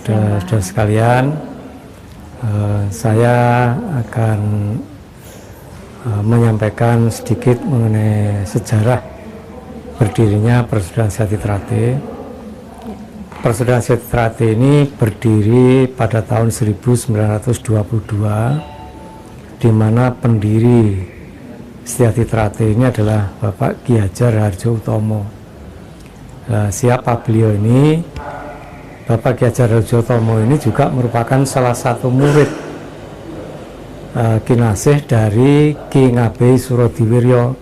saudara-saudara sekalian, saya akan menyampaikan sedikit mengenai sejarah berdirinya Persaudaraan Sehati Trate. Persaudaraan Sehati Trate ini berdiri pada tahun 1922, di mana pendiri Sehati Trate ini adalah Bapak Ki Hajar Hardjo Utomo. Siapa beliau ini? Bapak Ki Hajar Hardjo Utomo ini juga merupakan salah satu murid kinasih dari Ki Ngabei Surodiwiryo,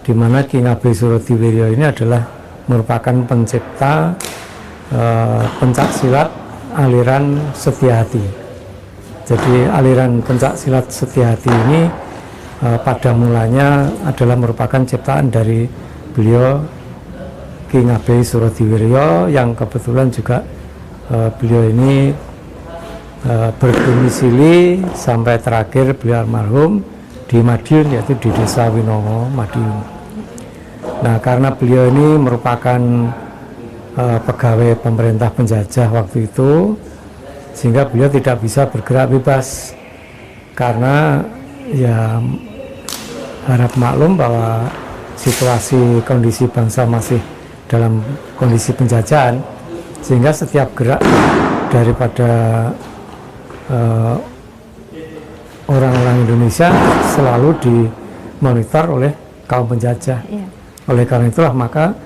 di mana Ki Ngabei Surodiwiryo ini adalah merupakan pencipta pencak silat aliran Setia-hati. Jadi aliran pencak silat Setia-hati ini pada mulanya adalah merupakan ciptaan dari beliau Ki Ngabei Surodiwiryo, yang kebetulan juga beliau ini berdomisili sampai terakhir beliau almarhum di Madiun, yaitu di Desa Winongo, Madiun. Nah, karena beliau ini merupakan pegawai pemerintah penjajah waktu itu, sehingga beliau tidak bisa bergerak bebas, karena ya harap maklum bahwa situasi kondisi bangsa masih dalam kondisi penjajahan, sehingga setiap gerak daripada orang-orang Indonesia selalu dimonitor oleh kaum penjajah. Oleh karena itulah maka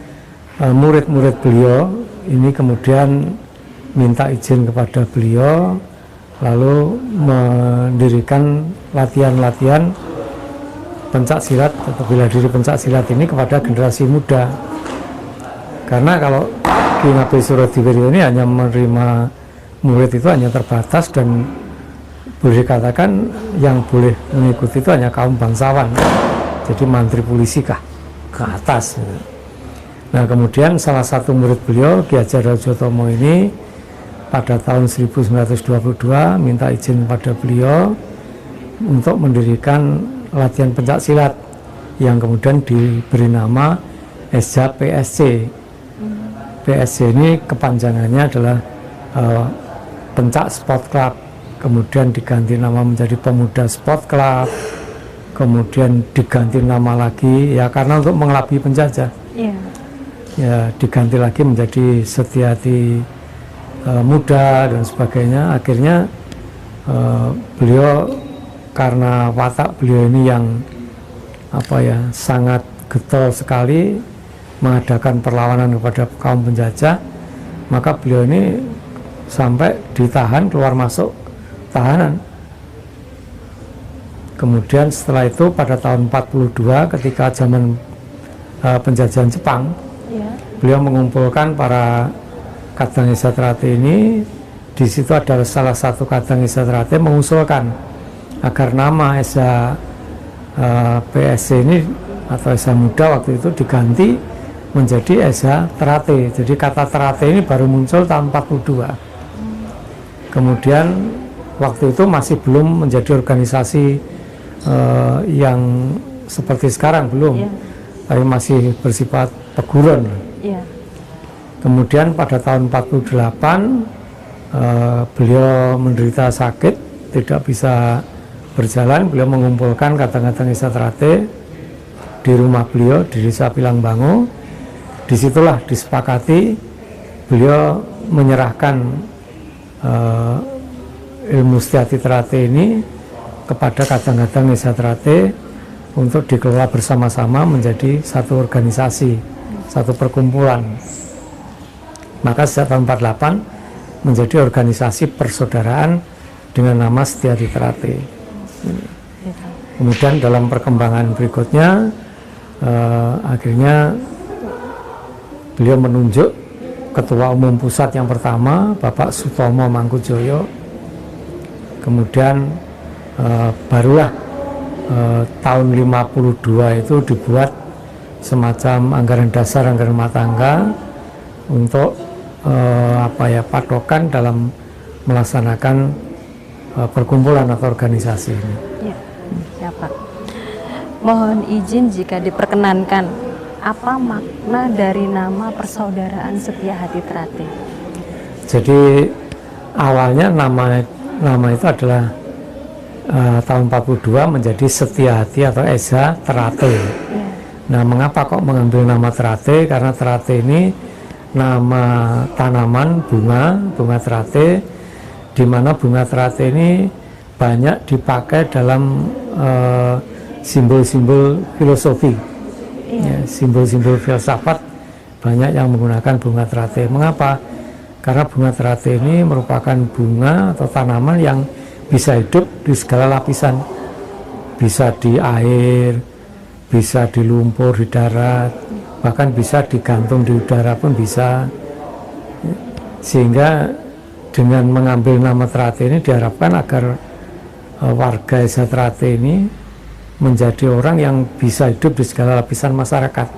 murid-murid beliau ini kemudian minta izin kepada beliau, lalu mendirikan latihan-latihan pencak silat atau bela diri pencak silat ini kepada generasi muda. Karena kalau Ki Ngabei Surodiwiryo ini hanya menerima murid itu hanya terbatas, dan boleh dikatakan yang boleh mengikuti itu hanya kaum bangsawan, jadi mantri polisi ke atas. Nah, kemudian salah satu murid beliau, Ki Hajar Hardjo Utomo ini pada tahun 1922 minta izin pada beliau untuk mendirikan latihan pencak silat yang kemudian diberi nama Esja PSC. PSC ini kepanjangannya adalah Pencak Sport Club, kemudian diganti nama menjadi Pemuda Sport Club, kemudian diganti nama lagi ya karena untuk mengelabui penjajah. Ya diganti lagi menjadi Setia-hati Muda dan sebagainya. Akhirnya beliau, karena watak beliau ini yang sangat getol sekali mengadakan perlawanan kepada kaum penjajah, maka beliau ini sampai ditahan, keluar masuk tahanan. Kemudian setelah itu pada tahun 42 ketika zaman penjajahan Jepang, beliau mengumpulkan para Kadang Esa Trate ini. Di situ ada salah satu Kadang Esa Trate mengusulkan agar nama Esa PSC ini atau Esa Muda waktu itu diganti menjadi Esa Trate. Jadi kata Trate ini baru muncul tahun 42. Kemudian waktu itu masih belum menjadi organisasi yang seperti sekarang, belum, tapi masih bersifat peguron. Kemudian pada tahun 48 beliau menderita sakit, tidak bisa berjalan. Beliau mengumpulkan Kadang-kadang Esa Trate di rumah beliau di Desa Pilangbango. Disitulah disepakati beliau menyerahkan ilmu Sehati Trate ini kepada Kadang-kadang Esa Trate untuk dikelola bersama-sama menjadi satu organisasi, satu perkumpulan. Maka sejak tahun 48 menjadi organisasi persaudaraan dengan nama Sehati Trate. Kemudian dalam perkembangan berikutnya akhirnya beliau menunjuk Ketua Umum Pusat yang pertama, Bapak Sutomo Mangkujoyo. Kemudian barulah tahun 52 itu dibuat semacam anggaran dasar, anggaran rumah tangga untuk patokan dalam melaksanakan perkumpulan atau organisasi ini. Ya Pak. Mohon izin jika diperkenankan, apa makna dari nama Persaudaraan Setia-hati Trate? Jadi awalnya nama itu adalah tahun 42 menjadi Setiahati atau Esa Terate. Nah, mengapa kok mengambil nama Terate? Karena Terate ini nama tanaman bunga terate, di mana bunga terate ini banyak dipakai dalam simbol-simbol filosofi, simbol-simbol filsafat banyak yang menggunakan bunga terate. Mengapa? Karena bunga terate ini merupakan bunga atau tanaman yang bisa hidup di segala lapisan, bisa di air, bisa di lumpur, di darat, bahkan bisa digantung di udara pun bisa. Sehingga dengan mengambil nama terate ini diharapkan agar warga Esa Terate ini menjadi orang yang bisa hidup di segala lapisan masyarakat.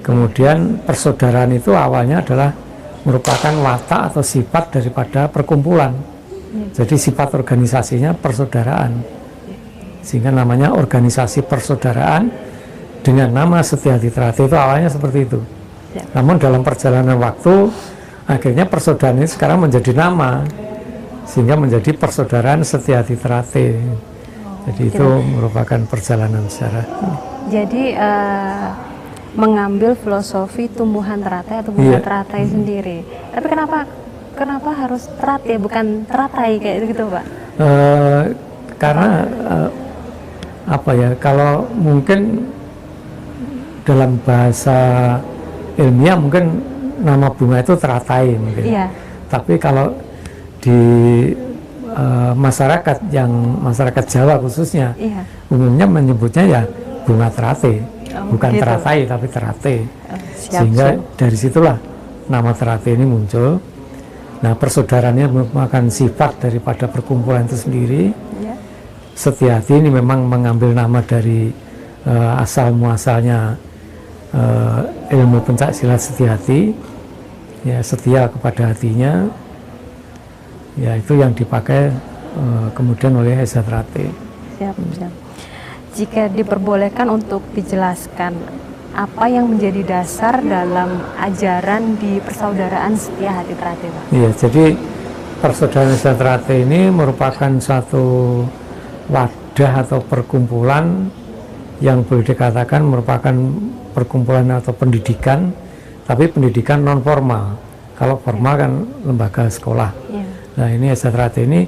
Kemudian persaudaraan itu awalnya adalah merupakan watak atau sifat daripada perkumpulan. Jadi sifat organisasinya persaudaraan, sehingga namanya organisasi persaudaraan dengan nama Setiahati Terate. Itu awalnya seperti itu. Namun dalam perjalanan waktu akhirnya persaudaraan ini sekarang menjadi nama, sehingga menjadi Persaudaraan Setiahati Terate. Jadi itu merupakan perjalanan sejarah. Jadi mengambil filosofi tumbuhan teratai atau bunga teratai sendiri. Tapi kenapa harus teratai bukan teratai kayak gitu, Pak? Karena apa ya? Kalau mungkin dalam bahasa ilmiah mungkin nama bunga itu teratai mungkin. Tapi kalau di masyarakat Jawa khususnya, umumnya menyebutnya ya bunga terate, bukan gitu. Teratai tapi terate. Sehingga dari situlah nama terate ini muncul. Nah, persaudaraannya merupakan sifat daripada perkumpulan itu sendiri. Setiahati ini memang mengambil nama dari asal muasalnya ilmu pencaksilat Setiahati, ya, setia kepada hatinya. Ya, itu yang dipakai kemudian oleh Esa Terate. Siap. Jika diperbolehkan untuk dijelaskan apa yang menjadi dasar dalam ajaran di persaudaraan Setiahati Terate, Pak? Iya, jadi persaudaraan Esa Terate ini merupakan suatu wadah atau perkumpulan yang boleh dikatakan merupakan perkumpulan atau pendidikan, tapi pendidikan non formal. Kalau formal kan lembaga sekolah. Nah, ini Esa Terate ini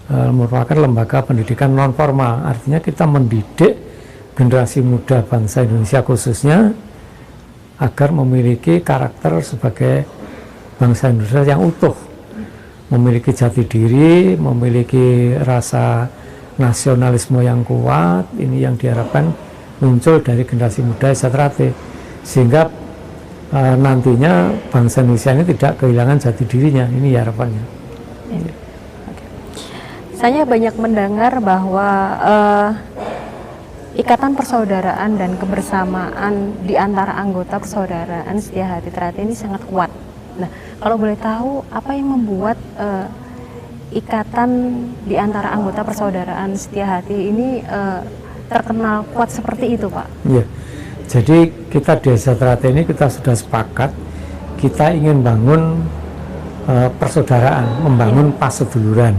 merupakan lembaga pendidikan non formal. Artinya kita mendidik generasi muda bangsa Indonesia khususnya agar memiliki karakter sebagai bangsa Indonesia yang utuh, memiliki jati diri, memiliki rasa nasionalisme yang kuat. Ini yang diharapkan muncul dari generasi muda Esa Terate, sehingga nantinya bangsa Indonesia ini tidak kehilangan jati dirinya. Ini harapannya. Saya banyak mendengar bahwa ikatan persaudaraan dan kebersamaan di antara anggota persaudaraan Setiahati Terate ini sangat kuat. Nah, kalau boleh tahu apa yang membuat ikatan di antara anggota persaudaraan Setiahati ini terkenal kuat seperti itu, Pak? Iya. Jadi kita di Esa Terate ini kita sudah sepakat kita ingin bangun persaudaraan, membangun paseduluran.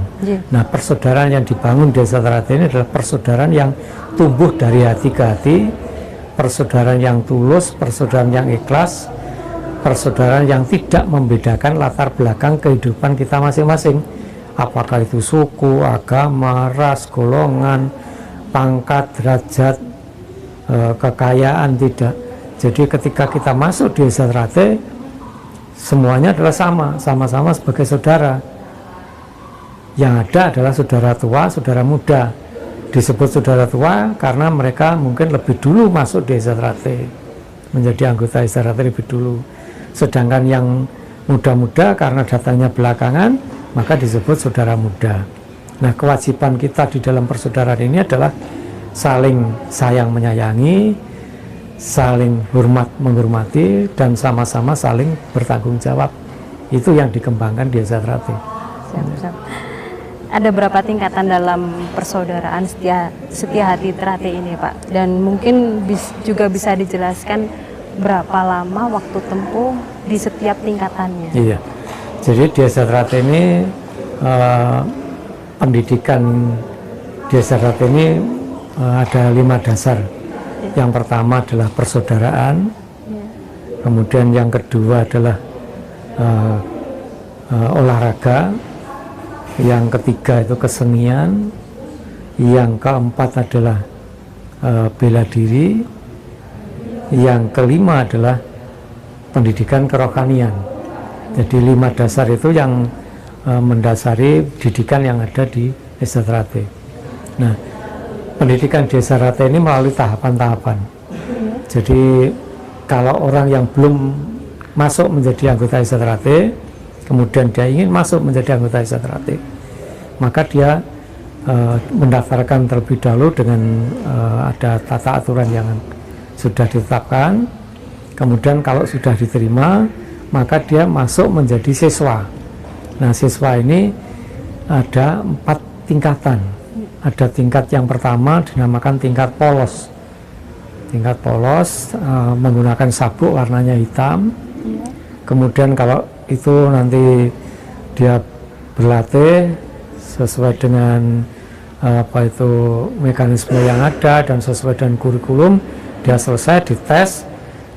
Nah, persaudaraan yang dibangun di Esa Terate ini adalah persaudaraan yang tumbuh dari hati ke hati, persaudaraan yang tulus, persaudaraan yang ikhlas, persaudaraan yang tidak membedakan latar belakang kehidupan kita masing-masing, apakah itu suku, agama, ras, golongan, pangkat, derajat, kekayaan, tidak. Jadi ketika kita masuk di Esa Terate, semuanya adalah sama-sama sebagai saudara. Yang ada adalah saudara tua, saudara muda. Disebut saudara tua karena mereka mungkin lebih dulu masuk di Esa Terate, menjadi anggota Esa Terate lebih dulu. Sedangkan yang muda-muda karena datangnya belakangan, maka disebut saudara muda. Nah, kewajiban kita di dalam persaudaraan ini adalah saling sayang menyayangi, saling hormat menghormati, dan sama-sama saling bertanggung jawab. Itu yang dikembangkan di Esa Terate. Ada berapa tingkatan dalam persaudaraan Setiahati Terate ini, Pak? Dan mungkin juga bisa dijelaskan berapa lama waktu tempuh di setiap tingkatannya? Iya. Jadi Desa Trate ini pendidikan Desa Trate ini ada 5 dasar. Yang pertama adalah persaudaraan, kemudian yang kedua adalah olahraga, yang ketiga itu kesenian, yang keempat adalah bela diri, yang kelima adalah pendidikan kerohanian. Jadi 5 dasar itu yang mendasari pendidikan yang ada di Desa Trate. Nah, pendidikan Desa Trate ini melalui tahapan-tahapan. Jadi kalau orang yang belum masuk menjadi anggota Desa Trate, kemudian dia ingin masuk menjadi anggota Desa Trate, maka dia mendaftarkan terlebih dahulu dengan ada tata aturan yang sudah ditetapkan. Kemudian kalau sudah diterima, maka dia masuk menjadi siswa. Nah, siswa ini ada 4 tingkatan. Ada tingkat yang pertama dinamakan tingkat polos. Tingkat polos menggunakan sabuk warnanya hitam. Kemudian kalau itu nanti dia berlatih sesuai dengan mekanisme yang ada dan sesuai dengan kurikulum, dia selesai dites.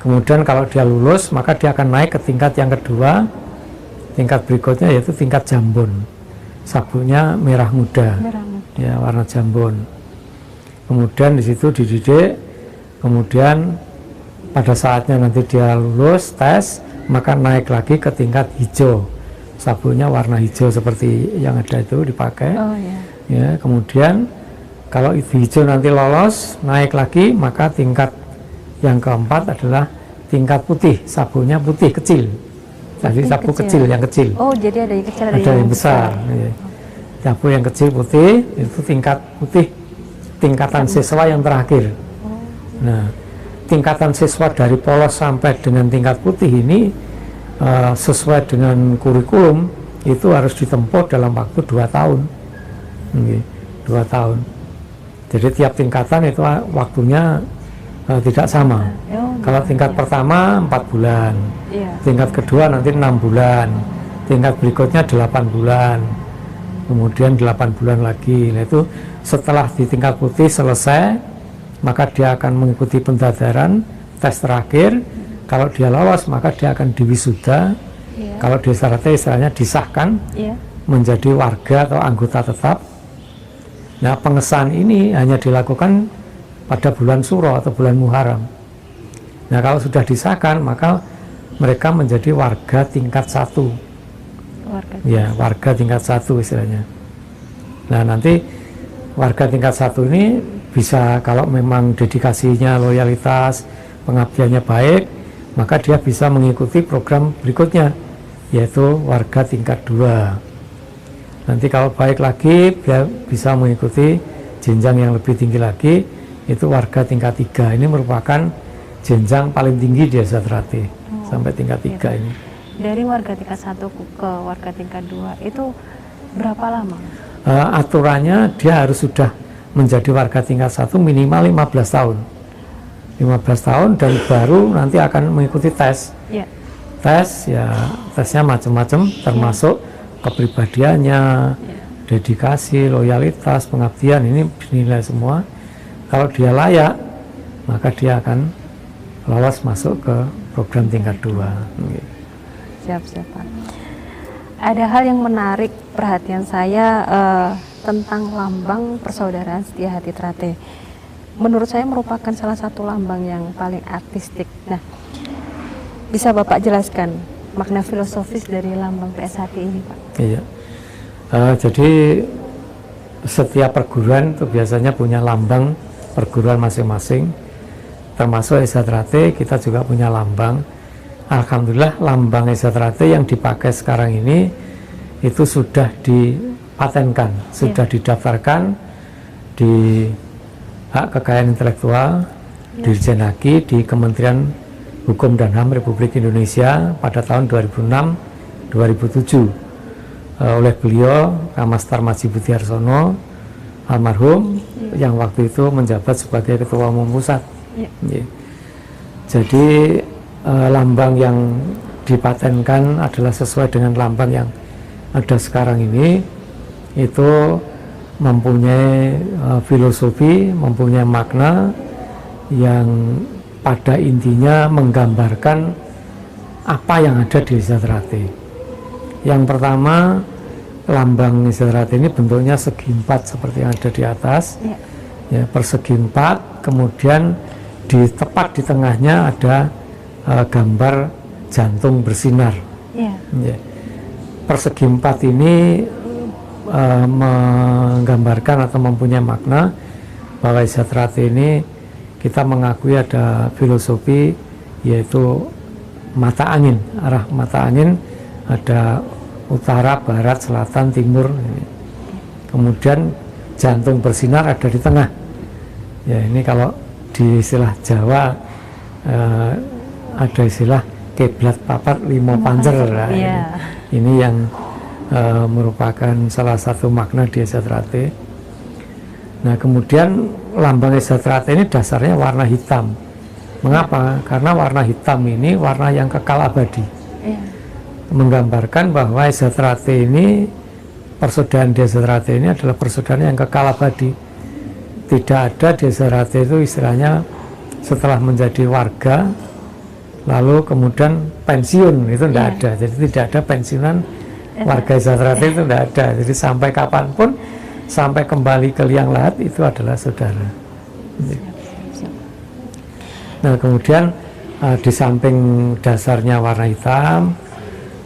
Kemudian kalau dia lulus, maka dia akan naik ke tingkat yang kedua. Tingkat berikutnya yaitu tingkat jambon. Sabuknya merah muda. Ya, warna jambon. Kemudian di situ dididik. Kemudian pada saatnya nanti dia lulus tes, maka naik lagi ke tingkat hijau. Sabuknya warna hijau seperti yang ada itu dipakai. Ya, kemudian kalau itu hijau nanti lolos, naik lagi, maka tingkat yang keempat adalah tingkat putih. Sabuknya putih kecil. Jadi sabuk kecil, yang kecil. Oh, jadi ada yang kecil, ada yang besar. Ya. Sabuk yang kecil putih, itu tingkat putih, tingkatan siswa yang terakhir. Nah, tingkatan siswa dari polos sampai dengan tingkat putih ini sesuai dengan kurikulum itu harus ditempuh dalam waktu 2 tahun. 2 tahun. Jadi tiap tingkatan itu waktunya tidak sama. Kalau tingkat pertama 4 bulan, tingkat kedua nanti 6 bulan, tingkat berikutnya 8 bulan, kemudian 8 bulan lagi. Nah, itu setelah di tingkat putih selesai, maka dia akan mengikuti pendaftaran tes terakhir. Kalau dia lolos, maka dia akan diwisuda. Kalau Desa Trate istilahnya disahkan menjadi warga atau anggota tetap. Nah, pengesahan ini hanya dilakukan pada bulan Suro atau bulan Muharram. Nah, kalau sudah disahkan, maka mereka menjadi warga tingkat 1. Ya, warga tingkat 1 istilahnya. Nah, nanti warga tingkat 1 ini bisa, kalau memang dedikasinya, loyalitas, pengabdiannya baik, maka dia bisa mengikuti program berikutnya, yaitu warga tingkat 2. Nanti kalau baik lagi, dia bisa mengikuti jenjang yang lebih tinggi lagi, itu warga tingkat 3. Ini merupakan jenjang paling tinggi di Desa Trate, sampai tingkat 3 ini. Dari warga tingkat 1 ke warga tingkat 2 itu berapa lama? Aturannya dia harus sudah menjadi warga tingkat 1 minimal 15 tahun. 15 tahun dan baru nanti akan mengikuti tes. Tes, ya tesnya macam-macam, termasuk kepribadiannya, dedikasi, loyalitas, pengabdian, ini dinilai semua. Kalau dia layak, maka dia akan lolos masuk ke program tingkat 2. Siap, Pak. Ada hal yang menarik perhatian saya tentang lambang persaudaraan Setia Hati Trate. Menurut saya merupakan salah satu lambang yang paling artistik. Nah, bisa Bapak jelaskan makna filosofis dari lambang PSHT ini, Pak? Iya. Jadi setiap perguruan itu biasanya punya lambang perguruan masing-masing. Termasuk Desa Trate, kita juga punya lambang. Alhamdulillah lambang Desa Trate yang dipakai sekarang ini itu sudah dipatenkan, sudah didaftarkan di Hak Kekayaan Intelektual Dirjen Haki di Kementerian Hukum dan HAM Republik Indonesia pada tahun 2006-2007 oleh beliau Kamastar Maji Budiarsono almarhum yang waktu itu menjabat sebagai Ketua Umum Pusat. Jadi lambang yang dipatenkan adalah sesuai dengan lambang yang ada sekarang ini, itu mempunyai filosofi, mempunyai makna yang pada intinya menggambarkan apa yang ada di Desa Trate. Yang pertama, lambang Desa Trate ini bentuknya segi empat seperti yang ada di atas, ya, persegi empat, kemudian tepat di tengahnya ada gambar jantung bersinar. Ya. Persegi empat ini menggambarkan atau mempunyai makna bahwa Desa Trate ini kita mengakui ada filosofi, yaitu mata angin, arah mata angin ada utara, barat, selatan, timur. Kemudian jantung bersinar ada di tengah. Ya, ini kalau di istilah Jawa ada istilah kiblat papat limo pancer. Ini yang merupakan salah satu makna di Desa Trate. Nah, kemudian lambang Desa Trate ini dasarnya warna hitam. Mengapa? Karena warna hitam ini warna yang kekal abadi. Menggambarkan bahwa Desa Trate ini, persaudaraan Desa Trate ini adalah persaudaraan yang kekal abadi. Tidak ada Desa Trate itu istilahnya setelah menjadi warga lalu kemudian pensiun, itu tidak ada. Jadi tidak ada pensiunan warga Desa Trate, itu tidak ada. Jadi sampai kapanpun, sampai kembali ke liang lahat itu adalah saudara. Nah, kemudian di samping dasarnya warna hitam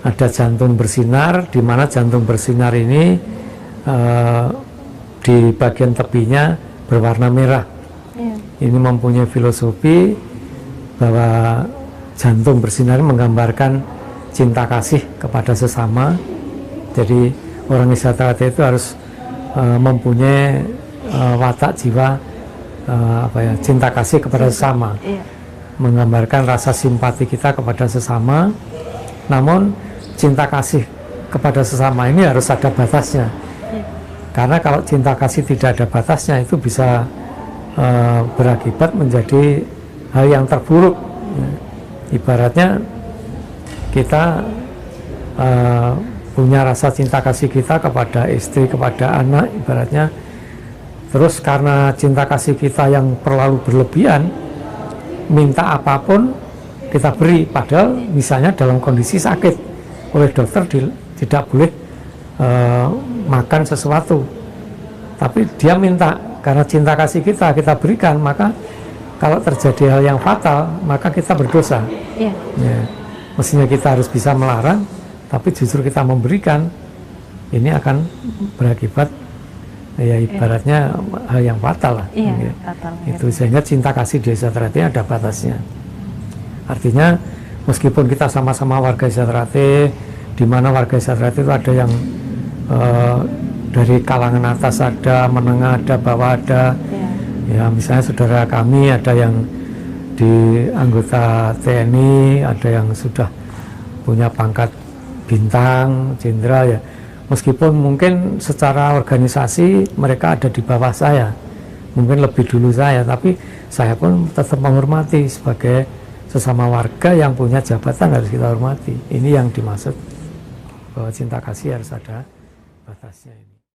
ada jantung bersinar, di mana jantung bersinar ini di bagian tepinya berwarna merah. Ini mempunyai filosofi bahwa jantung bersinar menggambarkan cinta kasih kepada sesama. Jadi orang Desa Trate itu harus mempunyai watak jiwa cinta kasih kepada sesama, menggambarkan rasa simpati kita kepada sesama. Namun cinta kasih kepada sesama ini harus ada batasnya, karena kalau cinta kasih tidak ada batasnya itu bisa berakibat menjadi hal yang terburuk. Ibaratnya kita punya rasa cinta kasih kita kepada istri, kepada anak, ibaratnya, terus karena cinta kasih kita yang terlalu berlebihan, minta apapun kita beri, padahal misalnya dalam kondisi sakit, oleh dokter tidak boleh makan sesuatu, tapi dia minta, karena cinta kasih kita berikan, maka kalau terjadi hal yang fatal, maka kita berdosa. Ya, mestinya kita harus bisa melarang, tapi justru kita memberikan, ini akan berakibat ya ibaratnya hal yang fatal lah. Fatal, itu sehingga cinta kasih di Desa Trate ada batasnya. Artinya meskipun kita sama-sama warga Desa Trate, di mana warga Desa Trate itu ada yang dari kalangan atas ada, menengah ada, bawah ada. Ya, misalnya saudara kami ada yang di anggota TNI, ada yang sudah punya pangkat bintang, jenderal, ya. Meskipun mungkin secara organisasi mereka ada di bawah saya, mungkin lebih dulu saya, tapi saya pun tetap menghormati sebagai sesama warga yang punya jabatan, harus kita hormati. Ini yang dimaksud bahwa cinta kasih harus ada batasnya ini.